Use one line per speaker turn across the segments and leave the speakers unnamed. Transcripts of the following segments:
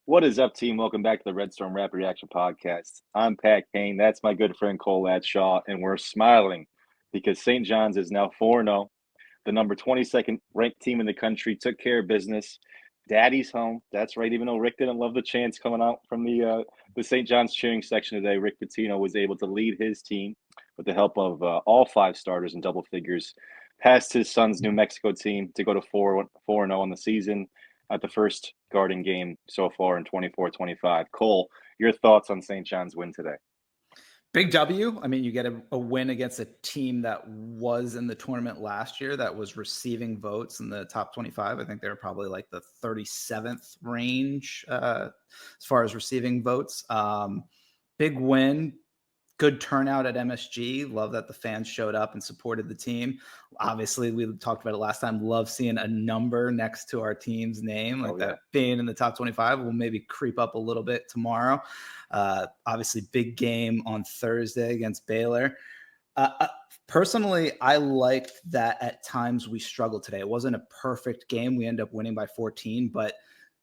What is up, team? Welcome back to the Red Storm Rapid Reaction Podcast. I'm Pat Kane. That's my good friend Cole Ladshaw, and we're smiling because St. John's is now 4-0. The number 22nd ranked team in the country took care of business. Daddy's home. That's right. Even though Rick didn't love the chants coming out from the St. John's cheering section today, Rick Pitino was able to lead his team with the help of all five starters in double figures, past his son's New Mexico team to go to 4-0 on the season at the first Garden game so far in 24-25. Cole, your thoughts on St. John's win today?
Big W. I mean, you get a win against a team that was in the tournament last year that was receiving votes in the top 25. I think they were probably like the 37th range as far as receiving votes. Big win. Good turnout at MSG. Love that the fans showed up and supported the team. Obviously, we talked about it last time. Love seeing a number next to our team's name, like that being in the top 25. Will maybe creep up a little bit tomorrow. Obviously, big game on Thursday against Baylor. Personally, I liked that at times we struggled today. It wasn't a perfect game. We ended up winning by 14, but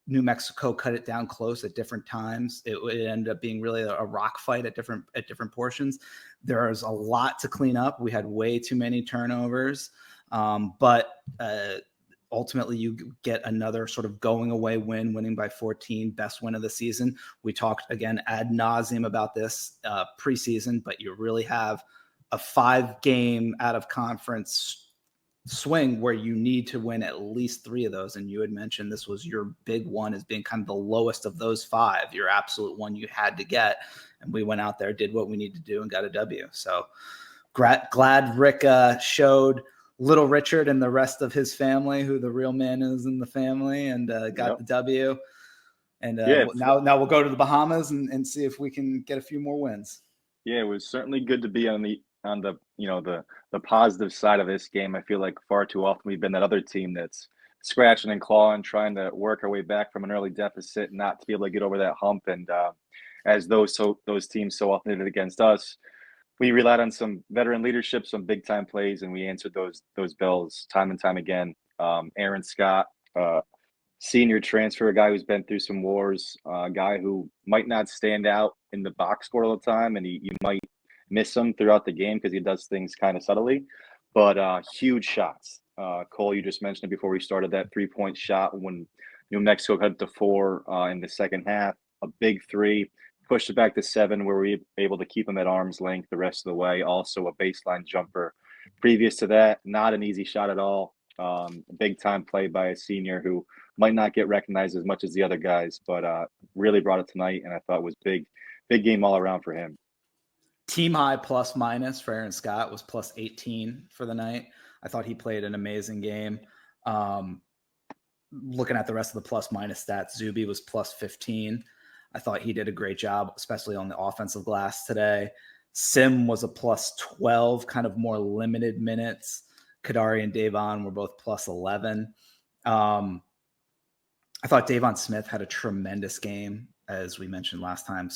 New Mexico cut it down close at different times. It ended up being really a rock fight at different portions. There's a lot to clean up. We had way too many turnovers, but ultimately you get another sort of going away win, winning by 14, best win of the season. We talked again ad nauseum about this preseason, but you really have a 5-game out of conference swing where you need to win at least 3 of those. And you had mentioned this was your big one as being kind of the lowest of those 5, your absolute one you had to get. And we went out there, did what we need to do and got a W. So glad Rick showed little Richard and the rest of his family who the real man is in the family and got the W. And now we'll go to the Bahamas and see if we can get a few more wins.
Yeah, it was certainly good to be on the positive side of this game. I feel like far too often we've been that other team that's scratching and clawing, trying to work our way back from an early deficit, not to be able to get over that hump. And as those teams so often did it against us, we relied on some veteran leadership, some big time plays, and we answered those bells time and time again. Aaron Scott, senior transfer, a guy who's been through some wars, a guy who might not stand out in the box score all the time, and you might miss him throughout the game because he does things kind of subtly, but huge shots. Cole, you just mentioned it before we started, that 3-point shot when New Mexico cut to 4 in the second half, a big 3, pushed it back to 7 where we were able to keep him at arm's length the rest of the way. Also a baseline jumper. Previous to that, not an easy shot at all. Big time play by a senior who might not get recognized as much as the other guys, but really brought it tonight, and I thought it was big game all around for him.
Team high plus minus for Aaron Scott was plus 18 for the night. I thought he played an amazing game. Looking at the rest of the plus minus stats, Zuby was plus 15. I thought he did a great job, especially on the offensive glass today. Sim was a plus 12, kind of more limited minutes. Kadari and Davon were both plus 11. I thought Davon Smith had a tremendous game. As we mentioned last time,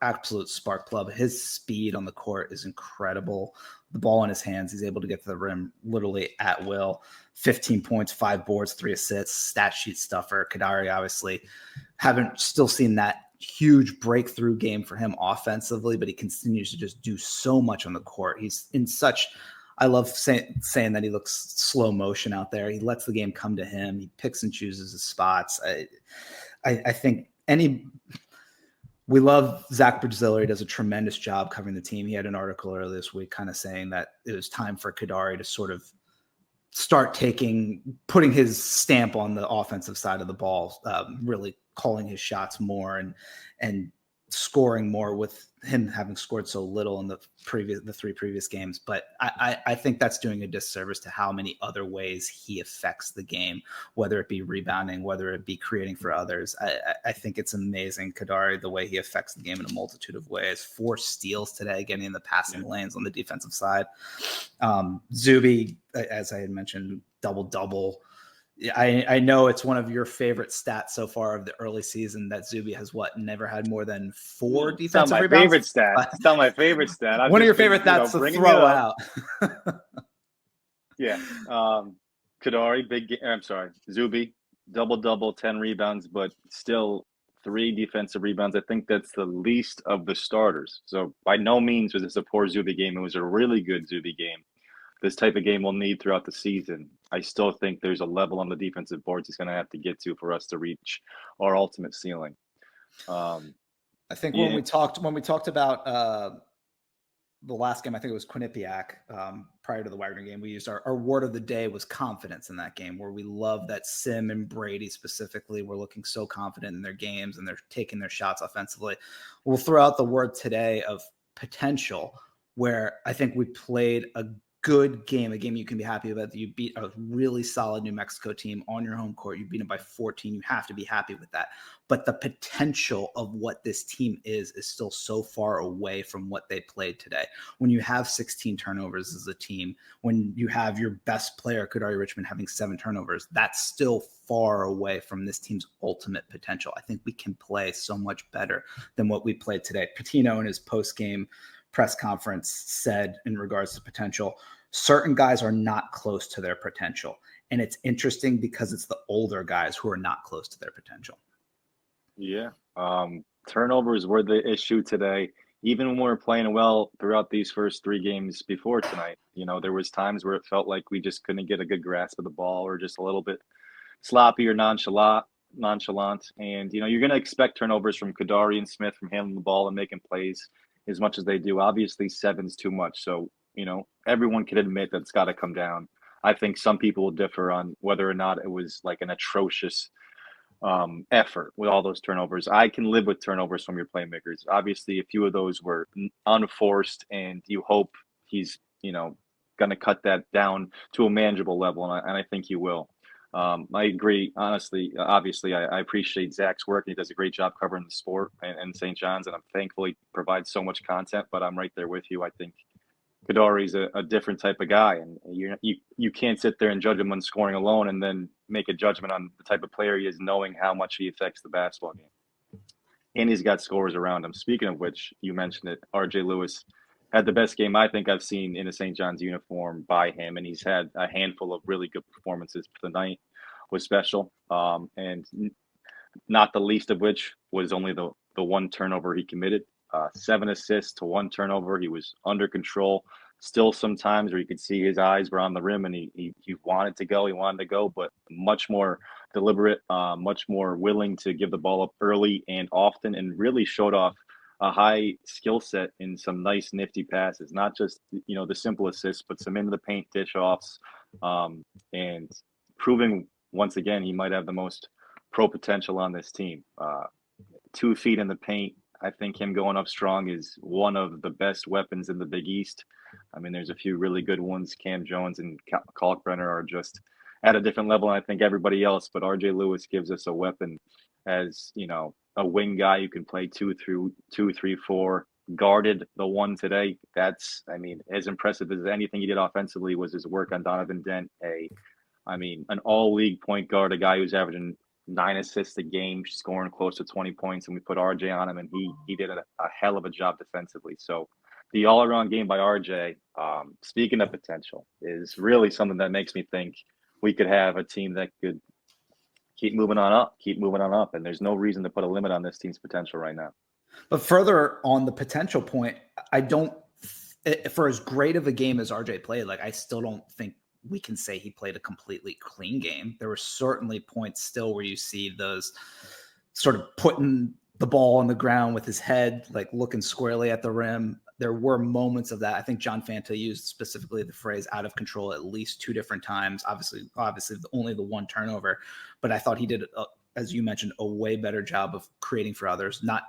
absolute spark plug. His speed on the court is incredible. The ball in his hands, he's able to get to the rim literally at will. 15 points, 5 boards, 3 assists, stat sheet stuffer. Kadari, obviously, haven't still seen that huge breakthrough game for him offensively, but he continues to just do so much on the court. He's in such, I love saying that he looks slow motion out there. He lets the game come to him. He picks and chooses his spots. I think we love Zach Braziller. He does a tremendous job covering the team. He had an article earlier this week kind of saying that it was time for Kadari to sort of start putting his stamp on the offensive side of the ball, really calling his shots more and scoring more, with him having scored so little in the 3 previous games. But I think that's doing a disservice to how many other ways he affects the game, whether it be rebounding, whether it be creating for others. I think it's amazing, Kadari, the way he affects the game in a multitude of ways. 4 steals today, getting in the passing lanes on the defensive side. Zuby, as I had mentioned, double-double. I know it's one of your favorite stats so far of the early season that Zuby has never had more than 4 defensive rebounds.
It's not my favorite stat.
One of your favorite stats to throw out.
Yeah. Kadari, Zuby, double-double, 10 rebounds, but still 3 defensive rebounds. I think that's the least of the starters. So by no means was this a poor Zuby game. It was a really good Zuby game. This type of game we'll need throughout the season. I still think there's a level on the defensive boards he's going to have to get to for us to reach our ultimate ceiling.
I think
Yeah,
when we talked about the last game, I think it was Quinnipiac, prior to the Wagner game, we used our word of the day was confidence in that game, where we love that Sim and Brady specifically were looking so confident in their games and they're taking their shots offensively. We'll throw out the word today of potential, where I think we played a good game, a game you can be happy about. You beat a really solid New Mexico team on your home court. You beat them by 14. You have to be happy with that. But the potential of what this team is still so far away from what they played today. When you have 16 turnovers as a team, when you have your best player, Kadari Richmond, having 7 turnovers, that's still far away from this team's ultimate potential. I think we can play so much better than what we played today. Pitino in his post-game press conference said in regards to potential, certain guys are not close to their potential. And it's interesting because it's the older guys who are not close to their potential.
yeah. Turnovers were the issue today. Even when we were playing well throughout these first 3 games before tonight, there was times where it felt like we just couldn't get a good grasp of the ball or just a little bit sloppy or nonchalant. And, you're going to expect turnovers from Kadari and Smith from handling the ball and making plays as much as they do. Obviously, 7's too much. So, everyone can admit that it's got to come down. I think some people will differ on whether or not it was like an atrocious effort with all those turnovers. I can live with turnovers from your playmakers. Obviously, a few of those were unforced, and you hope he's, going to cut that down to a manageable level, and I think he will. I agree. Honestly, obviously, I appreciate Zach's work, and he does a great job covering the sport and St. John's, and I'm thankful he provides so much content. But I'm right there with you. I think Kadari's a different type of guy, and you can't sit there and judge him on scoring alone, and then make a judgment on the type of player he is, knowing how much he affects the basketball game. And he's got scorers around him. Speaking of which, you mentioned it. R.J. Lewis had the best game I think I've seen in a St. John's uniform by him, and he's had a handful of really good performances. Tonight was special, and not the least of which was only the one turnover he committed. 7 assists to 1 turnover. He was under control. Still sometimes where you could see his eyes were on the rim and he wanted to go. He wanted to go, but much more deliberate, much more willing to give the ball up early and often, and really showed off a high skill set in some nice nifty passes, not just, the simple assists, but some into the paint dish offs, and proving once again he might have the most pro potential on this team. 2 feet in the paint. I think him going up strong is one of the best weapons in the Big East. I mean, there's a few really good ones. Cam Jones and Kalkbrenner are just at a different level than I think everybody else. But R.J. Lewis gives us a weapon as, a wing guy who can play 2 through 2, 3, 4. Guarded the 1 today. That's, as impressive as anything he did offensively was his work on Donovan Dent. An all-league point guard, a guy who's averaging 9 assists a game, scoring close to 20 points, and we put RJ on him, and he did a hell of a job defensively. So the all-around game by RJ, speaking of potential, is really something that makes me think we could have a team that could keep moving on up, and there's no reason to put a limit on this team's potential right now.
But further on the potential point, for as great of a game as RJ played, I still don't think we can say he played a completely clean game. There were certainly points still where you see those sort of putting the ball on the ground with his head, looking squarely at the rim. There were moments of that. I think John Fanta used specifically the phrase out of control at least 2 different times. Obviously only the 1 turnover, but I thought he did, as you mentioned, a way better job of creating for others, not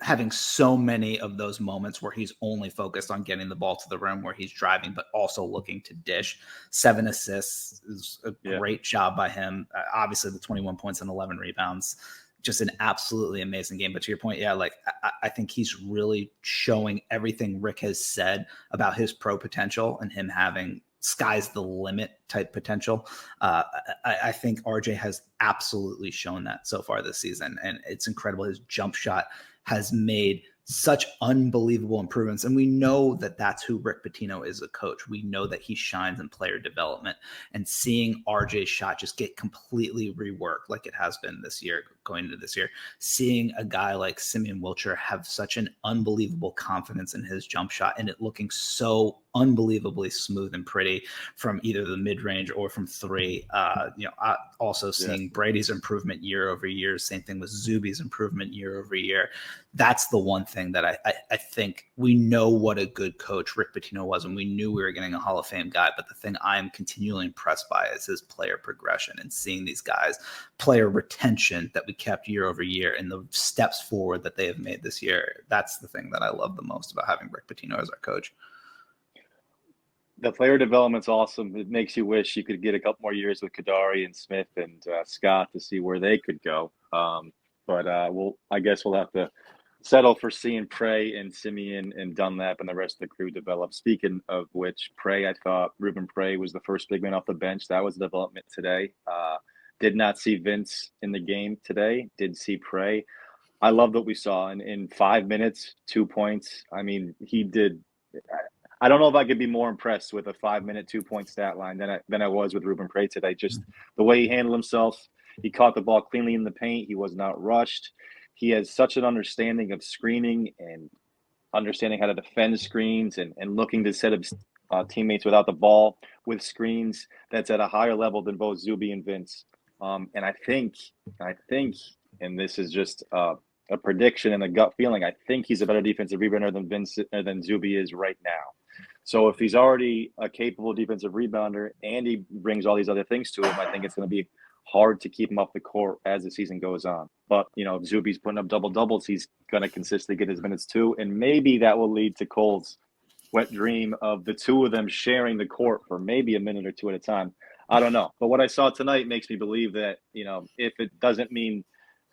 having so many of those moments where he's only focused on getting the ball to the rim, where he's driving, but also looking to dish. 7 assists is a great job by him. Obviously the 21 points and 11 rebounds, just an absolutely amazing game. But to your point, I think he's really showing everything Rick has said about his pro potential and him having sky's the limit type potential. I think RJ has absolutely shown that so far this season, and it's incredible. His jump shot has made such unbelievable improvements. And we know that that's who Rick Pitino is, a coach. We know that he shines in player development, and seeing RJ's shot just get completely reworked like it has been this year, going into this year. Seeing a guy like Simeon Wilcher have such an unbelievable confidence in his jump shot and it looking so unbelievably smooth and pretty from either the mid-range or from three. Also seeing Brady's improvement year over year. Same thing with Zuby's improvement year over year. That's the one thing that I think we know what a good coach Rick Pitino was, and we knew we were getting a Hall of Fame guy. But the thing I'm continually impressed by is his player progression and seeing these guys, player retention that we kept year over year, and the steps forward that they have made this year. That's the thing that I love the most about having Rick Pitino as our coach.
The player development's awesome. It makes you wish you could get a couple more years with Kadari and Smith and Scott to see where they could go. I guess we'll have to settle for seeing Prey and Simeon and Dunlap and the rest of the crew develop. Speaking of which, Prey, I thought Ruben Prey was the first big man off the bench. That was a development today. Did not see Vince in the game today. Did see Prey. I loved what we saw in 5 minutes, 2 points. I mean, he did. I don't know if I could be more impressed with a 5-minute 2-point stat line than I was with Ruben Prey today. Just the way he handled himself. He caught the ball cleanly in the paint. He was not rushed. He has such an understanding of screening and understanding how to defend screens and looking to set up teammates without the ball with screens that's at a higher level than both Zuby and Vince. And I think, and this is just a prediction and a gut feeling, I think he's a better defensive rebounder than Vince than Zuby is right now. So if he's already a capable defensive rebounder and he brings all these other things to him, I think it's going to be hard to keep him off the court as the season goes on. But, if Zuby's putting up double-doubles, he's going to consistently get his minutes too. And maybe that will lead to Cole's wet dream of the two of them sharing the court for maybe a minute or two at a time. I don't know. But what I saw tonight makes me believe that, if it doesn't mean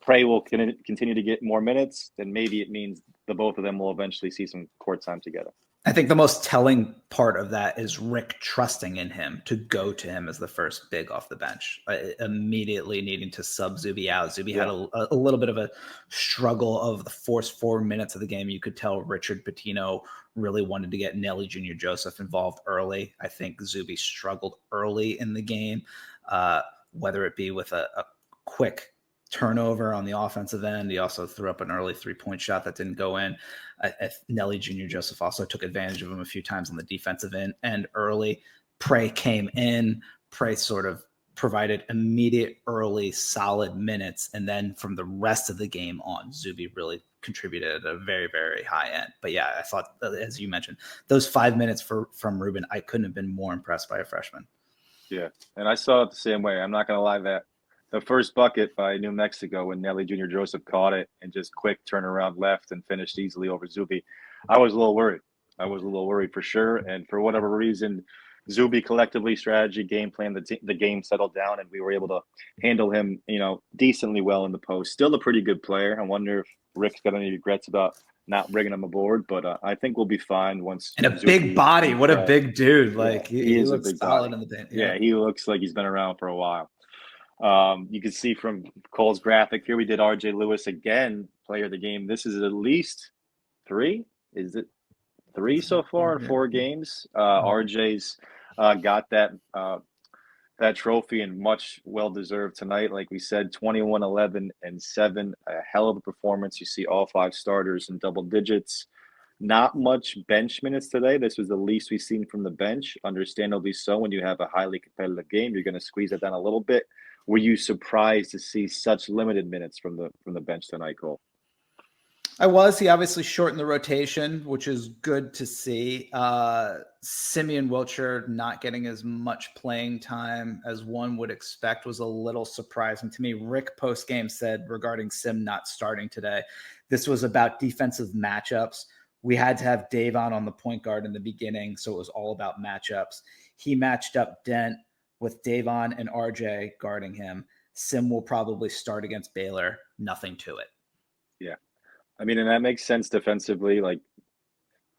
Prey will continue to get more minutes, then maybe it means the both of them will eventually see some court time together.
I think the most telling part of that is Rick trusting in him to go to him as the first big off the bench, immediately needing to sub Zuby out. Zuby had a little bit of a struggle of the first 4 minutes of the game. You could tell Richard Pitino really wanted to get Nelly Jr. Joseph involved early. I think Zuby struggled early in the game, whether it be with a quick turnover on the offensive end. He also threw up an early 3-point shot that didn't go in. Nelly Jr. Joseph also took advantage of him a few times on the defensive end early. Prey came in. Prey sort of provided immediate, early, solid minutes. And then from the rest of the game on, Zuby really contributed at a very, very high end. But yeah, I thought, as you mentioned, those 5 minutes from Ruben, I couldn't have been more impressed by a freshman.
Yeah, and I saw it the same way. I'm not going to lie that the first bucket by New Mexico when Nelly Jr. Joseph caught it and just quick turnaround left and finished easily over Zuby, I was a little worried. I was a little worried for sure. And for whatever reason, Zuby collectively strategy, game plan, the game settled down and we were able to handle him, decently well in the post. Still a pretty good player. I wonder if Rick's got any regrets about not bringing him aboard, but I think we'll be fine once.
And a Zuby, big body. What a big dude. Like he looks solid
body.
In the paint.
Yeah, he looks like he's been around for a while. You can see from Cole's graphic here, we did RJ Lewis again, player of the game. This is at least 3. Is it 3 so far in 4 games? RJ's got that trophy and much well-deserved tonight. Like we said, 21, 11, and 7. A hell of a performance. You see all 5 starters in double digits. Not much bench minutes today. This was the least we've seen from the bench. Understandably so. When you have a highly competitive game, you're going to squeeze it down a little bit. Were you surprised to see such limited minutes from the bench tonight, Cole?
I was. He obviously shortened the rotation, which is good to see. Simeon Wilcher not getting as much playing time as one would expect was a little surprising to me. Rick postgame said regarding Sim not starting today, this was about defensive matchups. We had to have Davon on the point guard in the beginning, so it was all about matchups. He matched up Dent with Davon and RJ guarding him. Sim will probably start against Baylor. Nothing to it.
Yeah. I mean, and that makes sense defensively. Like,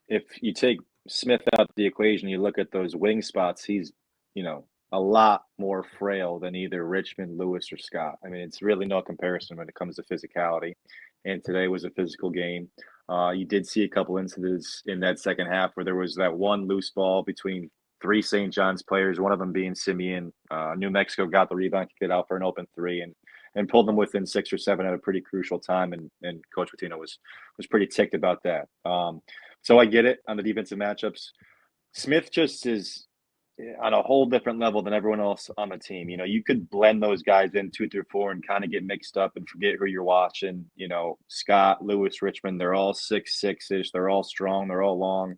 if you take Smith out of the equation, you look at those wing spots, he's, a lot more frail than either Richmond, Lewis, or Scott. I mean, it's really no comparison when it comes to physicality. And today was a physical game. You did see a couple incidents in that second half where there was that one loose ball between 3 St. John's players, one of them being Simeon. New Mexico got the rebound, kicked it out for an open 3, and and pulled them within 6 or 7 at a pretty crucial time. And Coach Pitino was pretty ticked about that. So I get it on the defensive matchups. Smith just is on a whole different level than everyone else on the team. You could blend those guys in 2 through 4 and kind of get mixed up and forget who you're watching. Scott, Lewis, Richmond, they're all 6'6" ish. They're all strong. They're all long.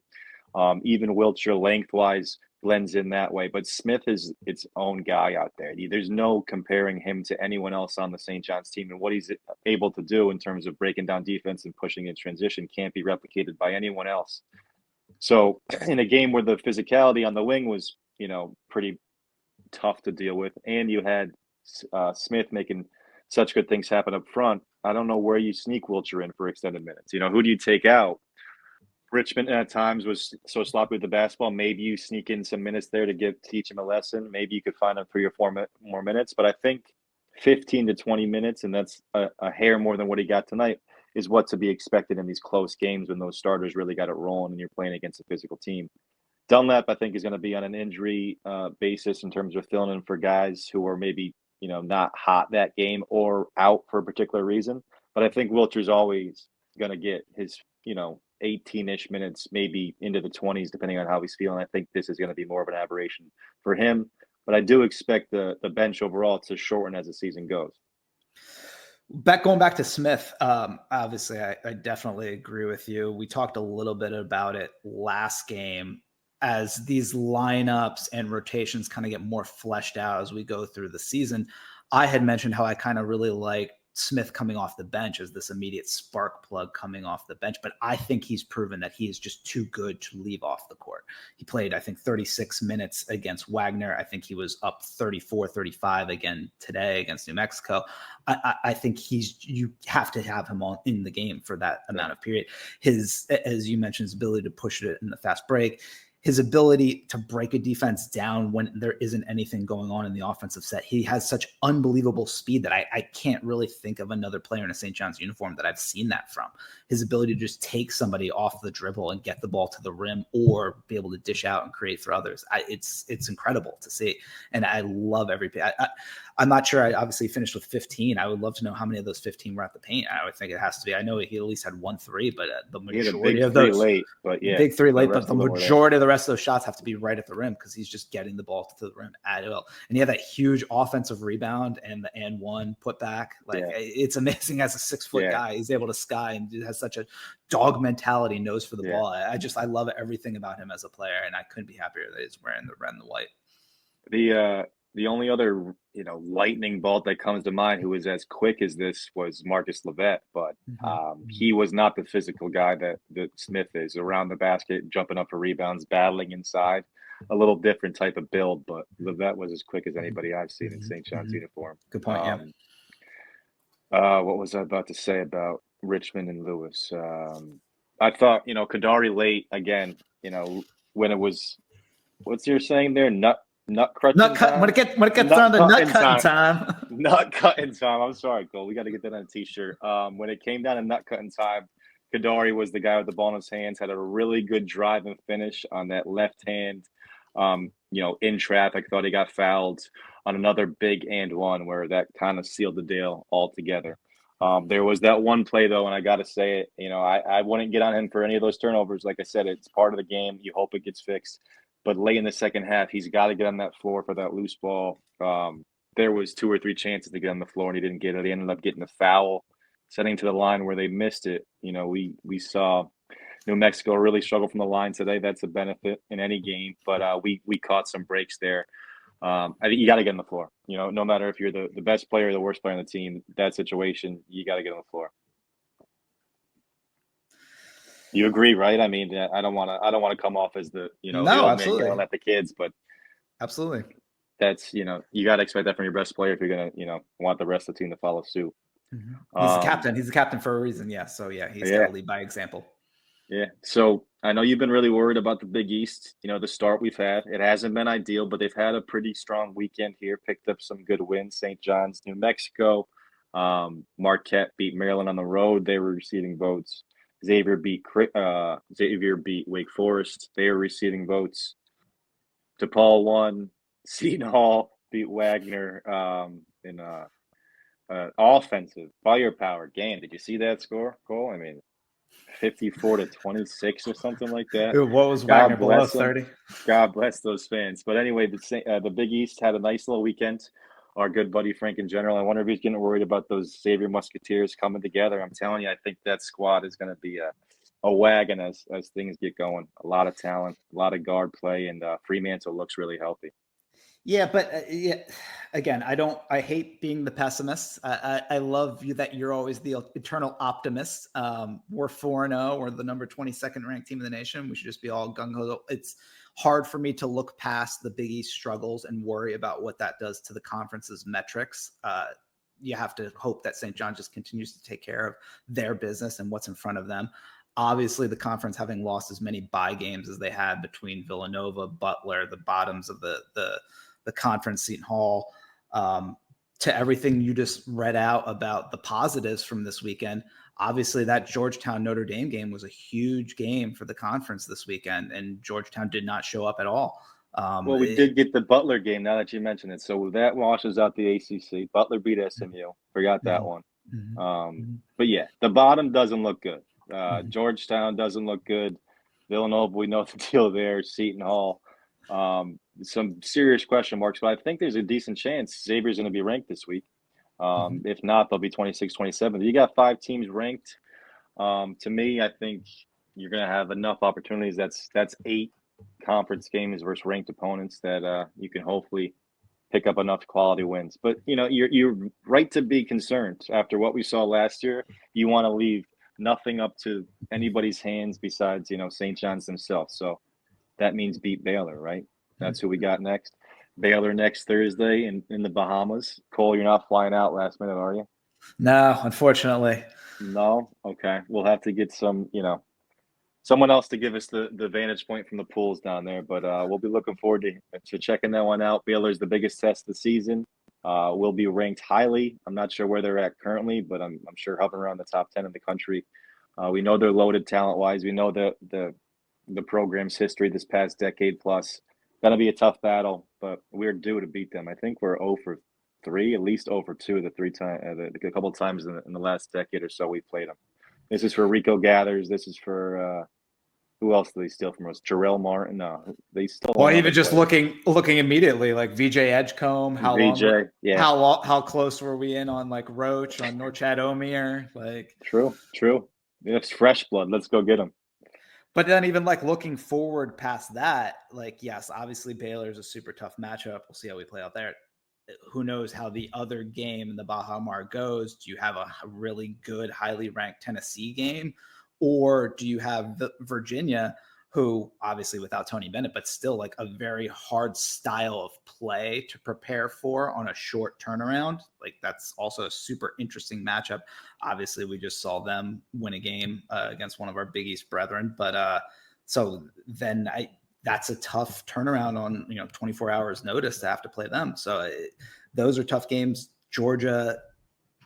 Even Wiltshire lengthwise blends in that way. But Smith is its own guy out there. There's no comparing him to anyone else on the St. John's team. And what he's able to do in terms of breaking down defense and pushing in transition can't be replicated by anyone else. So in a game where the physicality on the wing was, pretty tough to deal with, and you had Smith making such good things happen up front, I don't know where you sneak Wiltshire in for extended minutes. Who do you take out? Richmond at times was so sloppy with the basketball. Maybe you sneak in some minutes there to teach him a lesson. Maybe you could find him 3 or 4 more minutes. But I think 15 to 20 minutes, and that's a hair more than what he got tonight, is what to be expected in these close games when those starters really got it rolling and you're playing against a physical team. Dunlap, I think, is going to be on an injury basis in terms of filling in for guys who are maybe, not hot that game or out for a particular reason. But I think Wiltshire's always going to get his, 18-ish minutes, maybe into the 20s, depending on how he's feeling. I think this is going to be more of an aberration for him. But I do expect the bench overall to shorten as the season goes.
Going back to Smith, obviously, I definitely agree with you. We talked a little bit about it last game. As these lineups and rotations kind of get more fleshed out as we go through the season, I had mentioned how I kind of really like Smith coming off the bench as this immediate spark plug coming off the bench. But I think he's proven that he is just too good to leave off the court. He played, I think, 36 minutes against Wagner. I think he was up 34, 35 again today against New Mexico. I think you have to have him in the game for that amount of period. As you mentioned, his ability to push it in the fast break, his ability to break a defense down when there isn't anything going on in the offensive set. He has such unbelievable speed that I can't really think of another player in a St. John's uniform that I've seen that from. His ability to just take somebody off the dribble and get the ball to the rim or be able to dish out and create for others. It's incredible to see. And I love every pick. I'm not sure. I obviously finished with 15. I would love to know how many of those 15 were at the paint. I would think it has to be. I know he at least had 1 3, but the majority of those
late, but yeah,
big 3 late, but the majority of the rest of those shots have to be right at the rim because he's just getting the ball to the rim at will. And he had that huge offensive rebound and the and one put back. It's amazing as a 6-foot guy, he's able to sky and has such a dog mentality, knows for the ball. I love everything about him as a player, and I couldn't be happier that he's wearing the red and the white.
The only other, lightning bolt that comes to mind who was as quick as this was Marcus Levette, but he was not the physical guy that Smith is, around the basket, jumping up for rebounds, battling inside. A little different type of build, but Levette was as quick as anybody I've seen in St. John's uniform.
Good point,
What was I about to say about Richmond and Lewis? I thought, Kadari late again, when it was, what's your saying there? Nut cutting time.
When it gets down to nut cutting time.
Nut cutting time. I'm sorry, Cole. We got to get that on a t-shirt. When it came down to nut cutting time, Kadari was the guy with the ball in his hands, had a really good drive and finish on that left hand. In traffic, thought he got fouled on another big and one where that kind of sealed the deal altogether. There was that one play, though, and I got to say it, I wouldn't get on him for any of those turnovers. Like I said, it's part of the game. You hope it gets fixed. But late in the second half, he's got to get on that floor for that loose ball. There was 2 or 3 chances to get on the floor, and he didn't get it. He ended up getting a foul, setting to the line where they missed it. We saw New Mexico really struggle from the line today. That's a benefit in any game, but we caught some breaks there. I think you got to get on the floor. No matter if you're the best player or the worst player on the team, that situation, you got to get on the floor. You agree, right? I mean, I don't want to come off as the the old
absolutely.
man yelling at the kids, but
absolutely,
that's you got to expect that from your best player if you're gonna want the rest of the team to follow suit.
He's the captain. He's the captain for a reason. Yeah. So he's got to lead by example.
Yeah. So I know you've been really worried about the Big East. The start we've had. It hasn't been ideal, but they've had a pretty strong weekend here. Picked up some good wins. St. John's, New Mexico. Marquette beat Maryland on the road. They were receiving votes. Xavier beat Wake Forest. They are receiving votes. DePaul won. Seton Hall beat Wagner in offensive firepower game. Did you see that score, Cole? I mean, 54-26 or something like that.
What was Wagner
God
below
bless them.
30?
God bless those fans. But anyway, the Big East had a nice little weekend. Our good buddy Frank in general. I wonder if he's getting worried about those Xavier Musketeers coming together. I'm telling you, I think that squad is going to be a wagon as things get going. A lot of talent, a lot of guard play, and Fremantle looks really healthy.
Yeah, but yeah, again, I hate being the pessimist. I love you that you're always the eternal optimist. We're 4-0. We're the number 22nd ranked team in the nation. We should just be all gung ho. It's hard for me to look past the Big East struggles and worry about what that does to the conference's metrics. You have to hope that St. John just continues to take care of their business and what's in front of them. Obviously, the conference having lost as many bye games as they had between Villanova, Butler, the bottoms of the conference, Seton Hall, to everything you just read out about the positives from this weekend. Obviously, that Georgetown Notre Dame game was a huge game for the conference this weekend, and Georgetown did not show up at all.
Well, we did get the Butler game now that you mentioned it. So that washes out the ACC. Butler beat SMU. Forgot that one. But yeah, the bottom doesn't look good. Georgetown doesn't look good. Villanova, we know the deal there. Seton Hall. Some serious question marks, but I think there's a decent chance Xavier's going to be ranked this week. If not, they'll be 26, 27. You got 5 teams ranked. To me, I think you're going to have enough opportunities. That's 8 conference games versus ranked opponents that you can hopefully pick up enough quality wins. But you're right to be concerned after what we saw last year. You want to leave nothing up to anybody's hands besides St. John's themselves. So that means beat Baylor, right? That's who we got next. Baylor next Thursday in the Bahamas. Cole, you're not flying out last minute, are you?
No, unfortunately.
No? Okay. We'll have to get someone else to give us the vantage point from the pools down there. But we'll be looking forward to checking that one out. Baylor's the biggest test of the season. Will be ranked highly. I'm not sure where they're at currently, but I'm sure hovering around the top 10 in the country. We know they're loaded talent-wise. We know the program's history this past decade plus. Going to be a tough battle, but we're due to beat them. I think we're 0 for 3, at least 0 for 2 a couple of times in the last decade or so we played them. This is for Rico Gathers. This is for who else do they steal from us? Jarrell Martin. No, they stole.
Well, even just looking immediately, like VJ Edgecombe. How close were we in on like Roach, on Norchad Omier? Like
true. It's fresh blood. Let's go get them.
But then even like looking forward past that, like, yes, obviously Baylor's a super tough matchup. We'll see how we play out there. Who knows how the other game in the Baha Mar goes? Do you have a really good, highly ranked Tennessee game? Or do you have Virginia, who obviously without Tony Bennett, but still like a very hard style of play to prepare for on a short turnaround? Like that's also a super interesting matchup. Obviously, we just saw them win a game against one of our Big East brethren, but so then that's a tough turnaround on 24 hours notice to have to play them. So those are tough games. Georgia,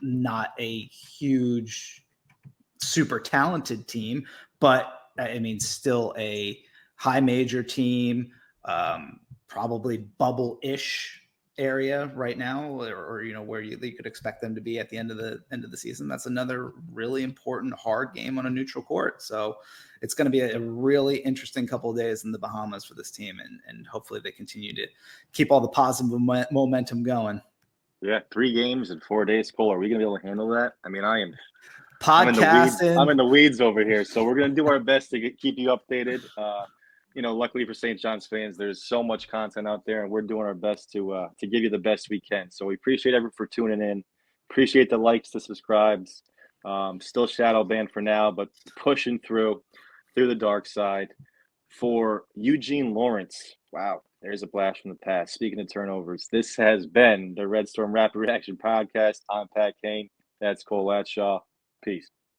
not a huge, super talented team, but I mean, still a high major team, probably bubble-ish area right now, or where you could expect them to be at the end of the season. That's another really important, hard game on a neutral court. So it's going to be a really interesting couple of days in the Bahamas for this team, and hopefully they continue to keep all the positive momentum going.
Yeah, 3 games in 4 days. Cole, are we going to be able to handle that? I mean, I'm in the weeds over here, so we're going to do our best to keep you updated. Luckily for St. John's fans, there's so much content out there, and we're doing our best to give you the best we can. So we appreciate everyone for tuning in. Appreciate the likes, the subscribes. Still shadow banned for now, but pushing through the dark side. For Eugene Lawrence, wow, there's a blast from the past. Speaking of turnovers, this has been the Red Storm Rapid Reaction Podcast. I'm Pat Kane. That's Cole Latshaw. Peace.